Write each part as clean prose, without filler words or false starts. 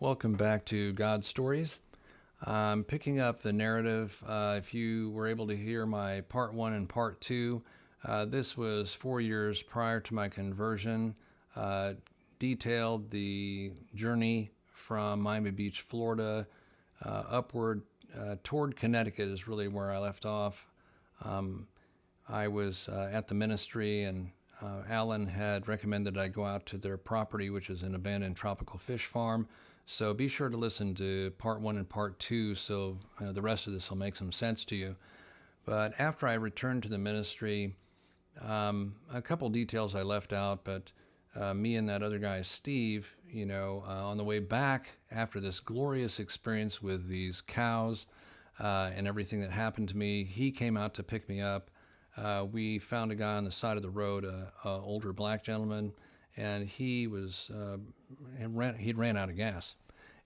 Welcome back to God Stories. I'm picking up the narrative. If you were able to hear my part one and part two, this was 4 years prior to my conversion. Detailed the journey from Miami Beach, Florida, upward toward Connecticut is really where I left off. I was at the ministry, and Alan had recommended I go out to their property, which is an abandoned tropical fish farm. So be sure to listen to part one and part two so the rest of this will make some sense to you. But after I returned to the ministry, a couple details I left out, but me and that other guy, Steve, on the way back after this glorious experience with these cows and everything that happened to me, he came out to pick me up. We found a guy on the side of the road, an older black gentleman, and he'd ran out of gas.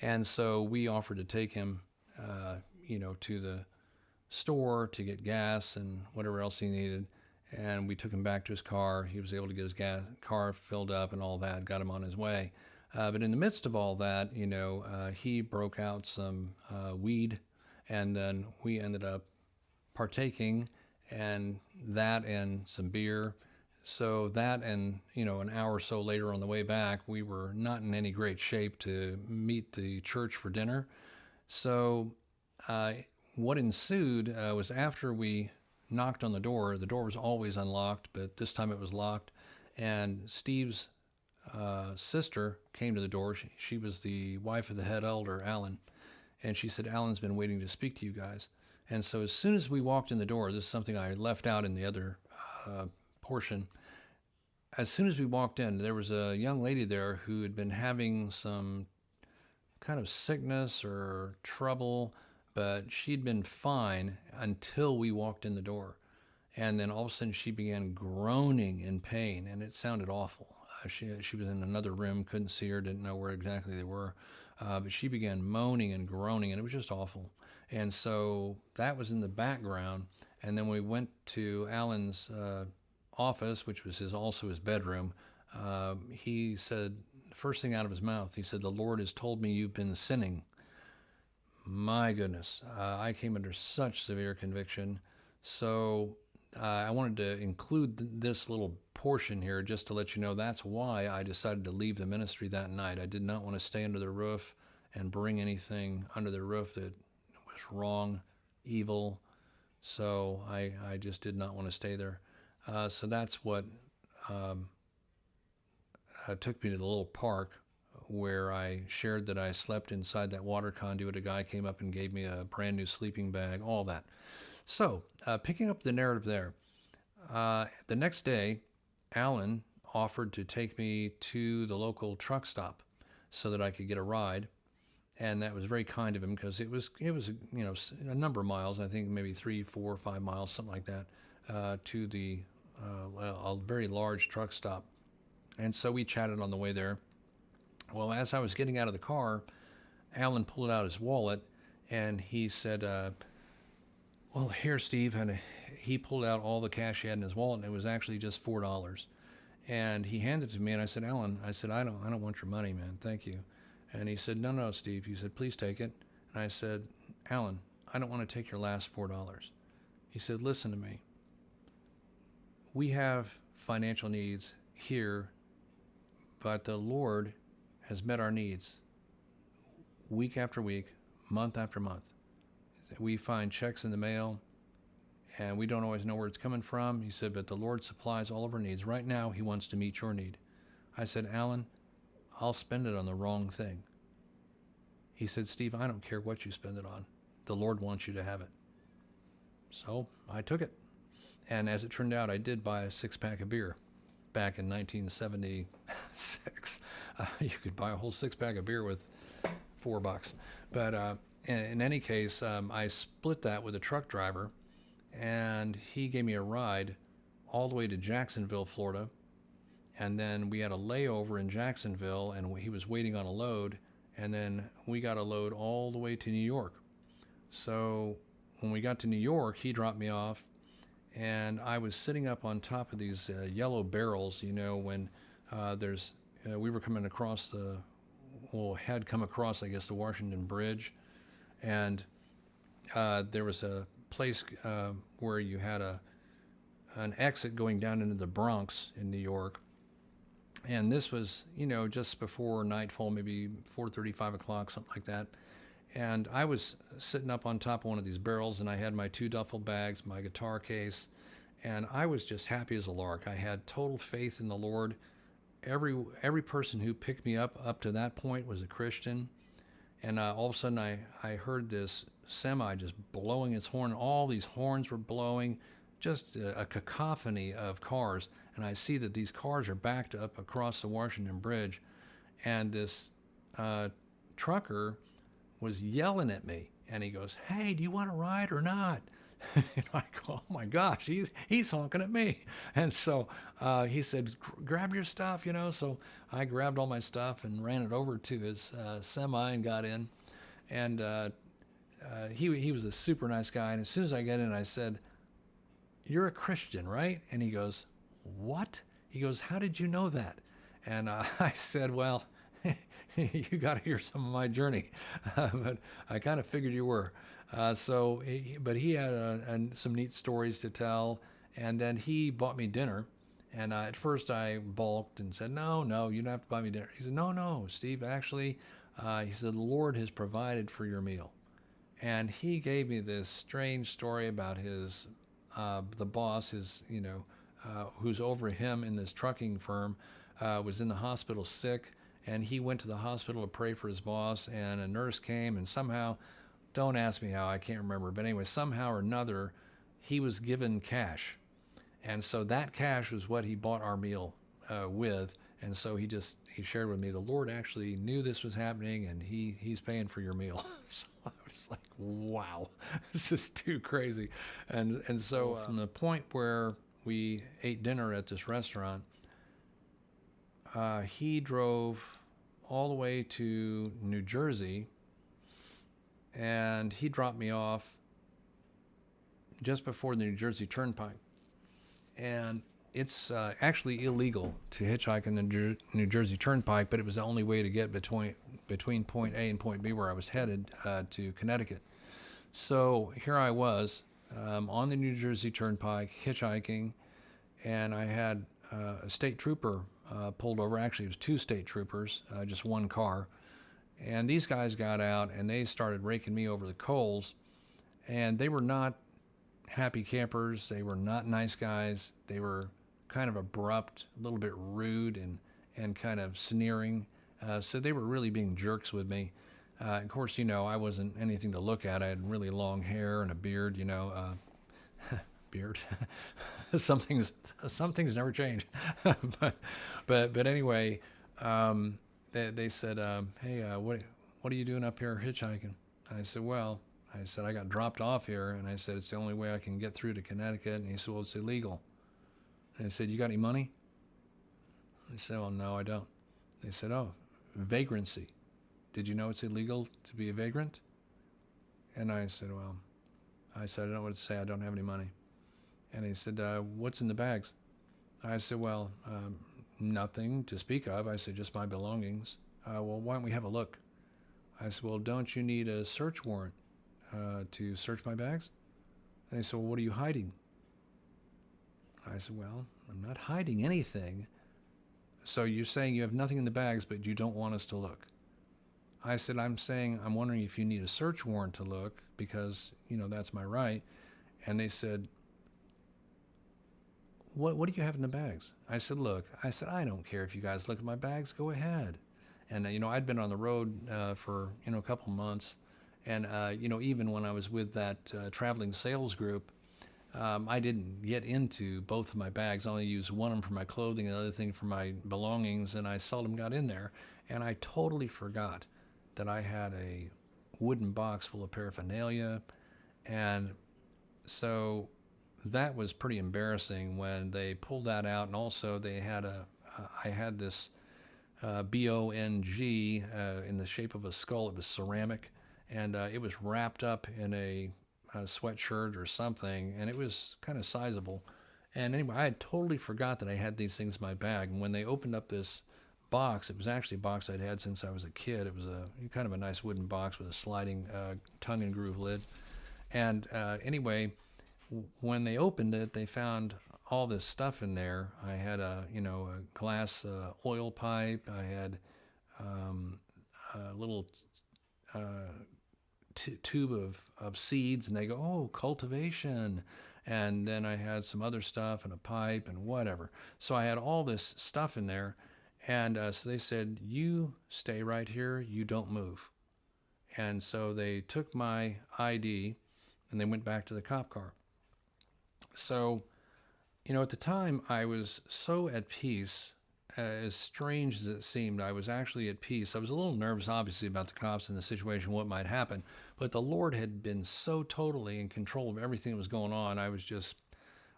And so we offered to take him, to the store to get gas and whatever else he needed. And we took him back to his car. He was able to get his car filled up and all that, got him on his way. But in the midst of all that, he broke out some weed, and then we ended up partaking, and that and some beer. So that and, an hour or so later on the way back, we were not in any great shape to meet the church for dinner. So what ensued was after we knocked on the door was always unlocked, but this time it was locked. And Steve's sister came to the door. She was the wife of the head elder, Alan. And she said, Alan's been waiting to speak to you guys. And so as soon as we walked in the door, this is something I left out in the other portion. As soon as we walked in, there was a young lady there who had been having some kind of sickness or trouble, but she'd been fine until we walked in the door. And then all of a sudden she began groaning in pain, and it sounded awful. She was in another room, couldn't see her, didn't know where exactly they were. But she began moaning and groaning, and it was just awful. And so that was in the background. And then we went to Alan's office, which was also his bedroom. He said, the first thing out of his mouth, he said, "The Lord has told me you've been sinning." My goodness, I came under such severe conviction. So I wanted to include this little portion here just to let you know that's why I decided to leave the ministry that night. I did not want to stay under the roof and bring anything under the roof that was wrong, evil. So I just did not want to stay there. So that's what took me to the little park where I shared that I slept inside that water conduit. A guy came up and gave me a brand new sleeping bag, all that. So picking up the narrative there, the next day, Alan offered to take me to the local truck stop so that I could get a ride. And that was very kind of him because it was a number of miles, I think maybe 3, 4, 5 miles, something like that, to the a very large truck stop. And so we chatted on the way there. Well, as I was getting out of the car, Alan pulled out his wallet and he said, "Well, here, Steve." And he pulled out all the cash he had in his wallet, and it was actually just $4. And he handed it to me, and I said, "Alan," I said, I don't want your money, man. Thank you." And he said, No, Steve." He said, "Please take it." And I said, "Alan, I don't want to take your last $4. He said, "Listen to me. We have financial needs here, but the Lord has met our needs week after week, month after month. We find checks in the mail, and we don't always know where it's coming from." He said, "But the Lord supplies all of our needs. Right now, he wants to meet your need." I said, "Alan, I'll spend it on the wrong thing." He said, "Steve, I don't care what you spend it on. The Lord wants you to have it." So I took it. And as it turned out, I did buy a 6-pack of beer back in 1976. You could buy a whole 6-pack of beer with $4. But in any case, I split that with a truck driver, and he gave me a ride all the way to Jacksonville, Florida. And then we had a layover in Jacksonville, and he was waiting on a load. And then we got a load all the way to New York. So when we got to New York, he dropped me off, and I was sitting up on top of these yellow barrels, when we were coming across had come across, I guess, the Washington Bridge, and there was a place where you had an exit going down into the Bronx in New York, and this was, just before nightfall, maybe 4:30, 5 o'clock, something like that. And I was sitting up on top of one of these barrels, and I had my 2 duffel bags, my guitar case, and I was just happy as a lark. I had total faith in the Lord. Every person who picked me up to that point was a Christian, and all of a sudden I heard this semi just blowing its horn. All these horns were blowing, just a cacophony of cars, and I see that these cars are backed up across the Washington Bridge, and this trucker was yelling at me, and he goes, "Hey, do you want to ride or not?" And I go, "Oh my gosh, he's honking at me." And so he said, "Grab your stuff," So I grabbed all my stuff and ran it over to his semi and got in. And he was a super nice guy. And as soon as I got in, I said, "You're a Christian, right?" And he goes, "What?" He goes, "How did you know that?" And I said, "Well, you got to hear some of my journey," but I kind of figured you were. But he had some neat stories to tell, and then he bought me dinner. And at first I balked and said, "No, no, you don't have to buy me dinner." He said, "No, no, Steve, actually," he said, "the Lord has provided for your meal." And he gave me this strange story about the boss, who's over him in this trucking firm, was in the hospital sick, and he went to the hospital to pray for his boss, and a nurse came, and somehow, don't ask me how, I can't remember, but anyway, somehow or another, he was given cash. And so that cash was what he bought our meal with. And so he shared with me, the Lord actually knew this was happening, and he's paying for your meal. So I was like, wow, this is too crazy. And so from the point where we ate dinner at this restaurant, he drove all the way to New Jersey, and he dropped me off just before the New Jersey Turnpike. And it's actually illegal to hitchhike in the New Jersey Turnpike, but it was the only way to get between point A and point B, where I was headed to Connecticut. So here I was on the New Jersey Turnpike hitchhiking, and I had a state trooper pulled over. Actually, it was 2 state troopers, just 1 car. And these guys got out, and they started raking me over the coals. And they were not happy campers. They were not nice guys. They were kind of abrupt, a little bit rude, and kind of sneering. So they were really being jerks with me. Of course, I wasn't anything to look at. I had really long hair and a beard, beard. Some things never change. but anyway, they said, "Hey, what are you doing up here hitchhiking?" I said, "Well," I said, "I got dropped off here," and I said, "It's the only way I can get through to Connecticut." And he said, "Well, it's illegal." And I said, "You got any money?" I said, "Well, no, I don't." They said, "Oh, vagrancy. Did you know it's illegal to be a vagrant?" And I said, "Well," I said, "I don't know what to say. I don't have any money." And he said, "What's in the bags?" I said, "Well, nothing to speak of." I said, "Just my belongings." "Well, why don't we have a look?" I said, "Well, don't you need a search warrant to search my bags?" And he said, "Well, what are you hiding?" I said, "Well, I'm not hiding anything." "So you're saying you have nothing in the bags, but you don't want us to look?" I said, I'm wondering if you need a search warrant to look, because, that's my right." And they said, what do you have in the bags?" I said, "Look," I said, "I don't care if you guys look at my bags, go ahead." And, I'd been on the road for, a couple months. And, even when I was with that traveling sales group, I didn't get into both of my bags. I only used one of them for my clothing and the other thing for my belongings, and I seldom got in there. And I totally forgot that I had a wooden box full of paraphernalia. And so that was pretty embarrassing when they pulled that out. And also they had I had this bong in the shape of a skull. It was ceramic, and it was wrapped up in a sweatshirt or something, and it was kind of sizable. And anyway, I had totally forgot that I had these things in my bag. And when they opened up this box. It was actually a box I'd had since I was a kid. It was a kind of a nice wooden box with a sliding tongue and groove lid. And anyway, when they opened it, they found all this stuff in there. I had a glass oil pipe. I had a little tube of seeds, and they go, oh, cultivation. And then I had some other stuff and a pipe and whatever. So I had all this stuff in there. And so they said, you stay right here, you don't move. And so they took my ID and they went back to the cop car. So, at the time I was so at peace. As strange as it seemed, I was actually at peace. I was a little nervous, obviously, about the cops and the situation, what might happen. But the Lord had been so totally in control of everything that was going on. I was just,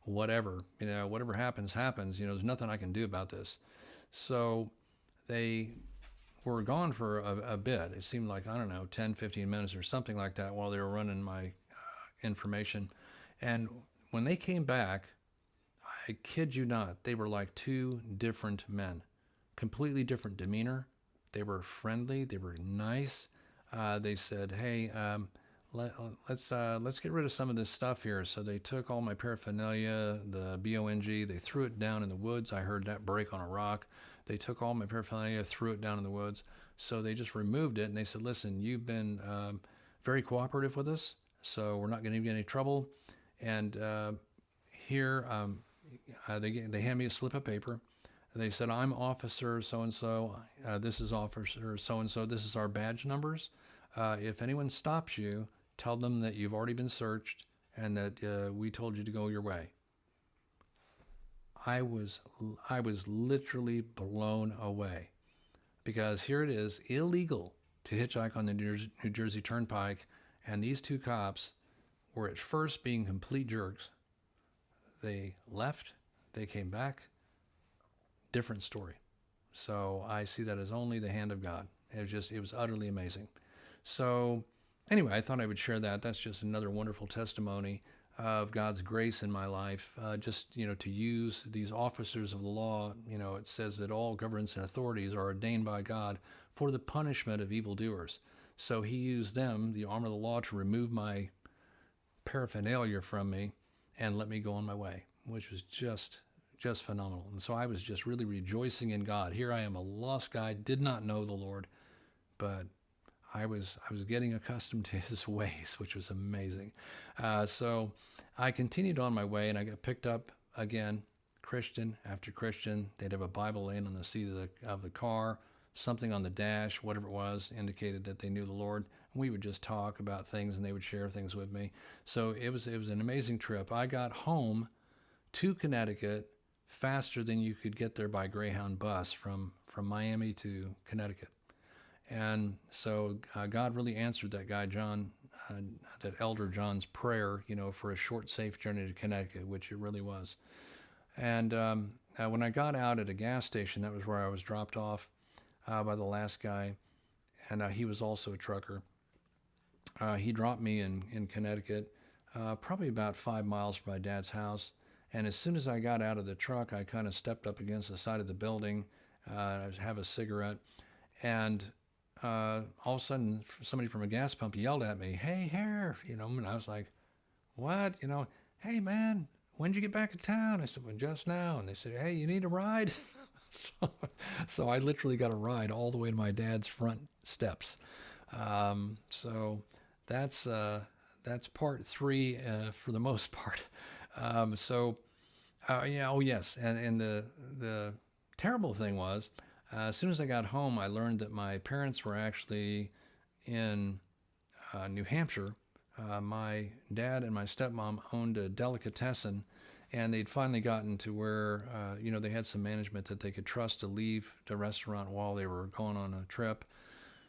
whatever, whatever happens, happens. There's nothing I can do about this. So they were gone for a bit. It seemed like, I don't know, 10, 15 minutes or something like that while they were running my information. And when they came back, I kid you not, they were like two different men, completely different demeanor. They were friendly. They were nice. They said, "Hey, let's get rid of some of this stuff here." So they took all my paraphernalia, the bong. They threw it down in the woods. I heard that break on a rock. They took all my paraphernalia, threw it down in the woods. So they just removed it, and they said, "Listen, you've been very cooperative with us, so we're not going to give you any trouble." And here. They hand me a slip of paper. They said, I'm officer so-and-so. This is officer so-and-so. This is our badge numbers. If anyone stops you, tell them that you've already been searched and that we told you to go your way. I was literally blown away, because here it is, illegal to hitchhike on the New Jersey Turnpike, and these two cops were at first being complete jerks. They left, they came back, different story. So I see that as only the hand of God. It was utterly amazing. So anyway, I thought I would share that. That's just another wonderful testimony of God's grace in my life. To use these officers of the law, it says that all governments and authorities are ordained by God for the punishment of evildoers. So he used them, the arm of the law, to remove my paraphernalia from me and let me go on my way, which was just phenomenal. And so I was just really rejoicing in God. Here I am, a lost guy, did not know the Lord, but I was getting accustomed to his ways, which was amazing. So I continued on my way, and I got picked up again, Christian after Christian. They'd have a Bible laying on the seat of the car, something on the dash, whatever it was, indicated that they knew the Lord. We would just talk about things, and they would share things with me. So it was an amazing trip. I got home to Connecticut faster than you could get there by Greyhound bus from Miami to Connecticut. And so God really answered that guy John, that Elder John's prayer, for a short, safe journey to Connecticut, which it really was. And when I got out at a gas station, that was where I was dropped off by the last guy, and he was also a trucker. He dropped me in Connecticut, probably about 5 miles from my dad's house. And as soon as I got out of the truck, I kind of stepped up against the side of the building. I was have a cigarette, and all of a sudden, somebody from a gas pump yelled at me, "Hey, here!" And I was like, "What?" "Hey, man, when'd you get back in town?" I said, "Well, just now." And they said, "Hey, you need a ride?" So I literally got a ride all the way to my dad's front steps. So that's part three for the most part. Oh yes, and the terrible thing was, as soon as I got home, I learned that my parents were actually in New Hampshire. My dad and my stepmom owned a delicatessen, and they'd finally gotten to where they had some management that they could trust to leave the restaurant while they were going on a trip.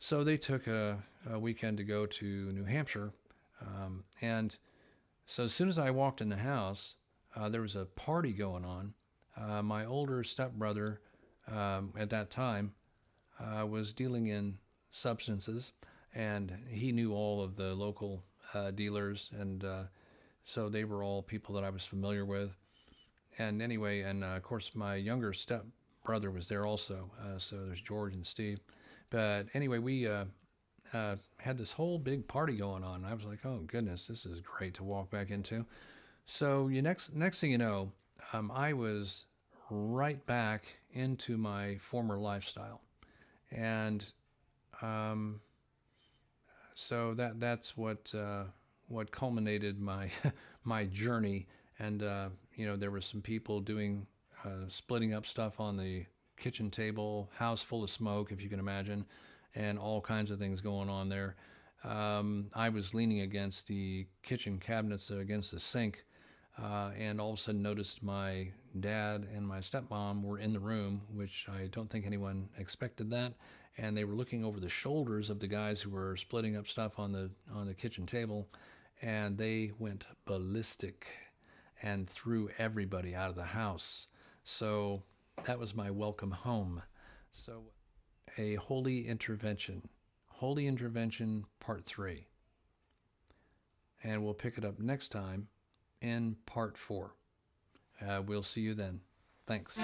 So they took a weekend to go to New Hampshire, and so as soon as I walked in the house, there was a party going on. My older stepbrother at that time was dealing in substances, and he knew all of the local dealers, and so they were all people that I was familiar with. And anyway, and of course my younger brother was there also. So there's George and Steve. But anyway, we had this whole big party going on. I was like, oh goodness, this is great to walk back into. So you next thing you know, I was right back into my former lifestyle, and um, so that's what culminated my my journey. And there were some people doing splitting up stuff on the kitchen table, house full of smoke, if you can imagine, and all kinds of things going on there. I was leaning against the kitchen cabinets, against the sink, and all of a sudden noticed my dad and my stepmom were in the room, which I don't think anyone expected that. And they were looking over the shoulders of the guys who were splitting up stuff on the kitchen table, and they went ballistic and threw everybody out of the house. So that was my welcome home. So a holy intervention part 3, and we'll pick it up next time in part 4. We'll see you then. Thanks.